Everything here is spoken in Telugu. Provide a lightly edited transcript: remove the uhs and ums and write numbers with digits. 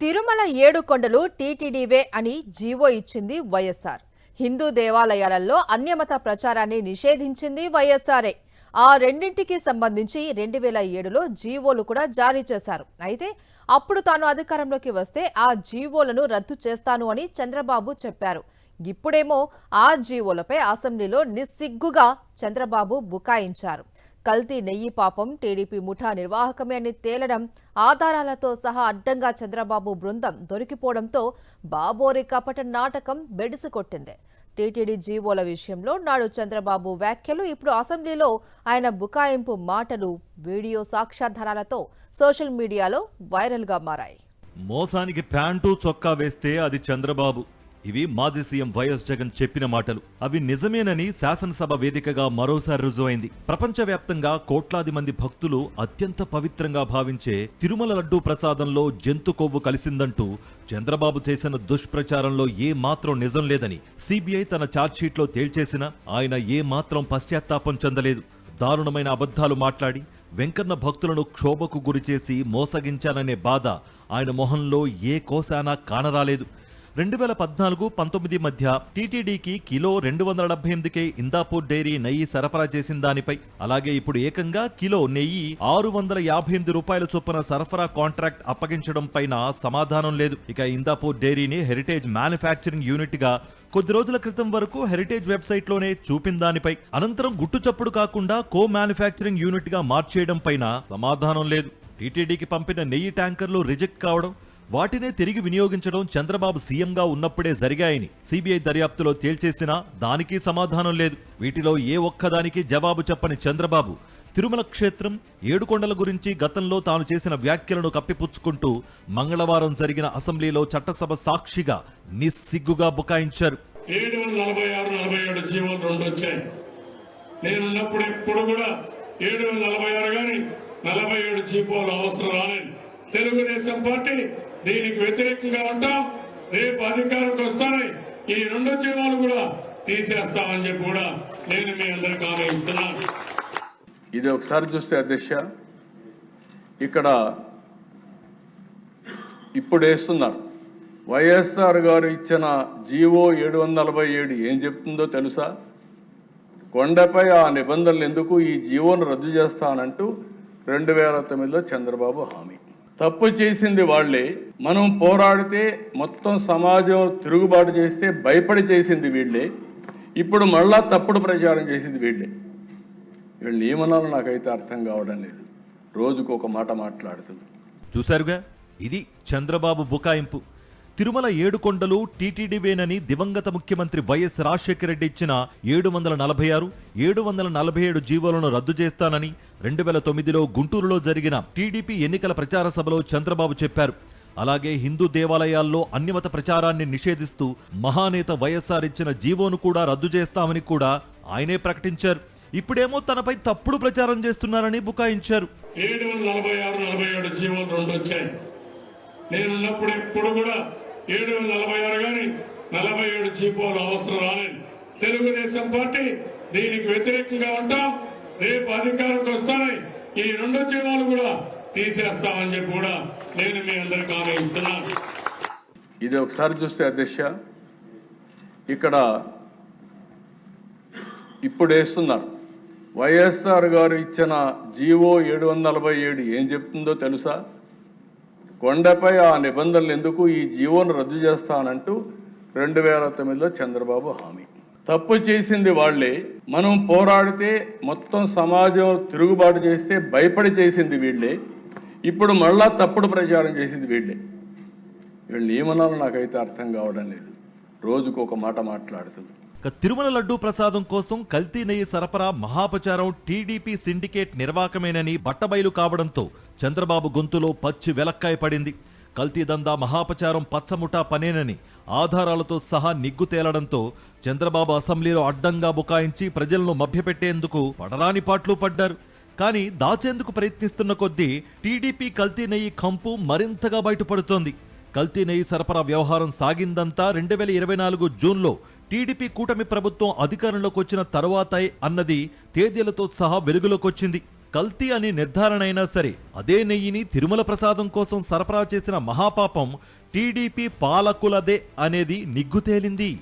తిరుమల ఏడుకొండలు టీటీడీవే అని జీవో ఇచ్చింది వైఎస్ఆర్. హిందూ దేవాలయాలలో అన్యమత ప్రచారాన్ని నిషేధించింది వైఎస్ఆర్ఏ. ఆ రెండింటికి సంబంధించి 2007లో జీవోలు కూడా జారీ చేశారు. అయితే అప్పుడు తాను అధికారంలోకి వస్తే ఆ జీవోలను రద్దు చేస్తాను అని చంద్రబాబు చెప్పారు. ఇప్పుడేమో ఆ జీవోలపై అసెంబ్లీలో నిస్సిగ్గుగా చంద్రబాబు బుకాయించారు. కల్తీ నెయ్యి పాపం టీడీపీ ముఠా నిర్వాహకమే అని తేలడం, ఆధారాలతో సహా అడ్డంగా చంద్రబాబు బృందం దొరికిపోవడంతో బాబోరి కపట నాటకం బెడిసికొట్టింది. టీటీడీ జీవోల విషయంలో నాడు చంద్రబాబు వ్యాఖ్యలు, ఇప్పుడు అసెంబ్లీలో ఆయన బుకాయింపు మాటలు వీడియో సాక్ష్యాధారాలతో సోషల్ మీడియాలో వైరల్గా మారాయి. మోసానికి ప్యాంటు చొక్కా వేస్తే అది చంద్రబాబు. ఇవి మాజీ సీఎం వైఎస్ జగన్ చెప్పిన మాటలు. అవి నిజమేనని శాసనసభ వేదికగా మరోసారి రుజువైంది. ప్రపంచవ్యాప్తంగా కోట్లాది మంది భక్తులు అత్యంత పవిత్రంగా భావించే తిరుమల లడ్డూ ప్రసాదంలో జంతు కొవ్వు కలిసిందంటూ చంద్రబాబు చేసిన దుష్ప్రచారంలో ఏ మాత్రం నిజం లేదని సిబిఐ తన ఛార్జ్షీట్లో తేల్చేసినా ఆయన ఏ మాత్రం పశ్చాత్తాపం చెందలేదు. దారుణమైన అబద్ధాలు మాట్లాడి వెంకన్న భక్తులను క్షోభకు గురిచేసి మోసగించాననే బాధ ఆయన మొహంలో ఏ కోశానా కానరాలేదు. 2014-19 మధ్య టీటీడీకి కిలో 278కే ఇందాపూర్ డైరీ నెయ్యి సరఫరా చేసిన దానిపై, అలాగే ఇప్పుడు ఏకంగా కిలో నెయ్యి 658 రూపాయల చొప్పున సరఫరా కాంట్రాక్ట్ అప్పగించడం పైన సమాధానం లేదు. ఇక ఇందాపూర్ డైరీని హెరిటేజ్ మ్యానుఫ్యాక్చరింగ్ యూనిట్ గా కొద్ది రోజుల క్రితం వరకు హెరిటేజ్ వెబ్సైట్ లోనే చూపిన దానిపై, అనంతరం గుట్టుచప్పుడు కాకుండా కో మ్యానుఫ్యాక్చరింగ్ యూనిట్ గా మార్చేయడం పైన సమాధానం లేదు. టీటీడీకి పంపిన నెయ్యి ట్యాంకర్లు రిజెక్ట్ కావడం, వాటినే తిరిగి వినియోగించడం చంద్రబాబు సీఎంగా ఉన్నప్పుడే జరిగాయని సిబిఐ దర్యాప్తులో తేల్చేసినా దానికి సమాధానం లేదు. వీటిలో ఏ ఒక్కదానికి జవాబు చెప్పని చంద్రబాబు తిరుమల క్షేత్రం, ఏడుకొండల గురించి గతంలో తాను చేసిన వ్యాఖ్యలను కప్పిపుచ్చుకుంటూ మంగళవారం జరిగిన అసెంబ్లీలో చట్టసభ సాక్షిగా నిస్సిగ్గుగా బుకాయించారు. 746-47 జీవోలు 2 వచ్చాయి. నేనున్నప్పుడు ఎప్పుడు కూడా 746 కానీ 47 జీవోలు అవసరం రాలేదు. తెలుగుదేశం పార్టీ దీనికి వ్యతిరేకంగా ఉంటాం. రేపు అధికారంకి వస్తానే ఈ 2 జీవోలు కూడా తీసేస్తామని చెప్పి కూడా నేను మీ అందరికీ హామీ ఇస్తున్నాను. ఇది ఒకసారి చూస్తే అధ్యక్ష, ఇక్కడ ఇప్పుడు వేస్తున్నారు. వైఎస్ఆర్ గారు ఇచ్చిన జీవో 747 ఏం చెప్తుందో తెలుసా? కొండపై ఆ నిబంధనలు ఎందుకు, ఈ జీవోను రద్దు చేస్తానంటూ 2009లో చంద్రబాబు హామీ. తప్పు చేసింది వాళ్లే. మనం పోరాడితే మొత్తం సమాజం తిరుగుబాటు చేస్తే భయపడి చేసింది వీళ్లే. ఇప్పుడు మళ్ళా తప్పుడు ప్రచారం చేసింది వీళ్లే. వీళ్ళు ఏమన్నాలో నాకైతే అర్థం కావడం లేదు. రోజుకు ఒక మాట మాట్లాడుతుంది. చూశారుగా, ఇది చంద్రబాబు బుకాయింపు. తిరుమల ఏడుకొండలు టీటీడీవేనని దివంగత ముఖ్యమంత్రి వైఎస్ రాజశేఖర రెడ్డి ఇచ్చిన 746, 747 జీవోలను రద్దు చేస్తానని 2009లో గుంటూరులో జరిగిన టీడీపీ ఎన్నికల ప్రచార సభలో చంద్రబాబు చెప్పారు. అలాగే హిందూ దేవాలయాల్లో అన్యమత ప్రచారాన్ని నిషేధిస్తూ మహానేత వైఎస్ఆర్ ఇచ్చిన జీవోను కూడా రద్దు చేస్తామని కూడా ఆయనే ప్రకటించారు. ఇప్పుడేమో తనపై తప్పుడు ప్రచారం చేస్తున్నారని బుకాయించారు. 746-47 జీవోలు 2 వచ్చాయి. నేనున్నప్పుడు ఎప్పుడు కూడా 746 కానీ 47 జీవోలు అవసరం రాలేదు. తెలుగుదేశం పార్టీ దీనికి వ్యతిరేకంగా ఉంటాం. రేపు అధికారంకి వస్తానే ఈ 2 జీవోలు కూడా తీసేస్తామని చెప్పి కూడా నేను మీ అందరికీ హామీ ఇస్తున్నాను. ఇది ఒకసారి చూస్తే అధ్యక్ష, ఇక్కడ ఇప్పుడు వేస్తున్నారు. వైఎస్ఆర్ గారు ఇచ్చిన జీవో 747 ఏం చెప్తుందో తెలుసా? కొండపై ఆ నిబంధనలు ఎందుకు, ఈ జీవోను రద్దు చేస్తానంటూ 2009లో చంద్రబాబు హామీ. తప్పు చేసింది వాళ్లే. మనం పోరాడితే మొత్తం సమాజం తిరుగుబాటు చేస్తే భయపడి చేసింది వీళ్లే. ఇప్పుడు మళ్ళా తప్పుడు ప్రచారం చేసింది వీళ్లే. వీళ్ళు ఏమన్నాలో నాకైతే అర్థం కావడం లేదు. రోజుకు ఒక మాట మాట్లాడుతుంది. తిరుమల లడ్డూ ప్రసాదం కోసం కల్తీ నెయ్యి సరఫరా మహాపచారం టీడీపీ సిండికేట్ నిర్వాకమేనని బట్టబయలు కావడంతో చంద్రబాబు గొంతులో పచ్చి వెలక్కాయ పడింది. కల్తీ దందా మహాపచారం పచ్చముఠా పనేనని ఆధారాలతో సహా నిగ్గు తేలడంతో చంద్రబాబు అసెంబ్లీలో అడ్డంగా బుకాయించి ప్రజలను మభ్యపెట్టేందుకు పడరాని పాట్లు పడ్డారు. కానీ దాచేందుకు ప్రయత్నిస్తున్న కొద్దీ టీడీపీ కల్తీ నెయ్యి కంపు మరింతగా బయటపడుతోంది. కల్తీ నెయ్యి సరఫరా వ్యవహారం సాగిందంతా 2024 జూన్లో టీడీపీ కూటమి ప్రభుత్వం అధికారంలోకి వచ్చిన తరువాతే అన్నది తేదీలతో సహా వెలుగులోకొచ్చింది. కల్తీ అని నిర్ధారణ అయినా సరే అదే నెయ్యిని తిరుమల ప్రసాదం కోసం సరఫరా చేసిన మహాపాపం టీడీపీ పాలకులదే అనేది నిగ్గుతేలింది.